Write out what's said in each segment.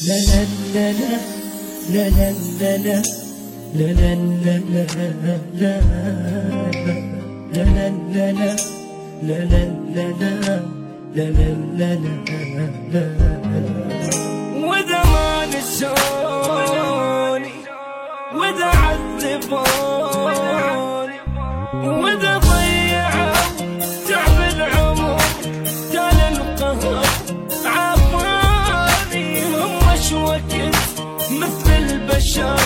لا لا لا لا لا لا لا لا لا لا لا لا لا لا لا لا لا لا وإذا ما نسوني وإذا عذبوني وإذا ضيعوا تعب العمر تال القهر عافاني هم وقت مثل البشر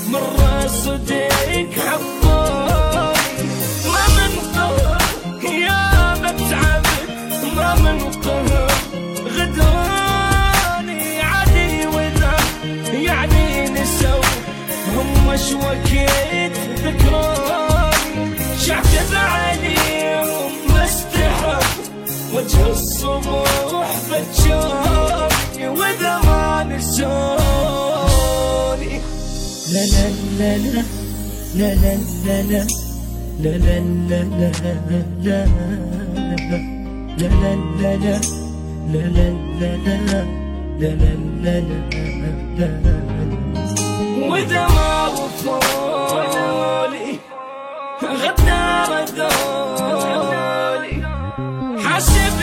مرة صديق حبوني ما من قهر يا بتعبد ما من قهر غدراني عادي وإذا يعني نسوا هم وقت ذكراني شعب عليهم مستحب وجه الصبح بتشوفني وإذا ما نسوني لا لا لا لا لا لا لا لا لا لا لا لا لا لا لا لا لا لا لا وإذا ما وفولي غدار ذولي حاسب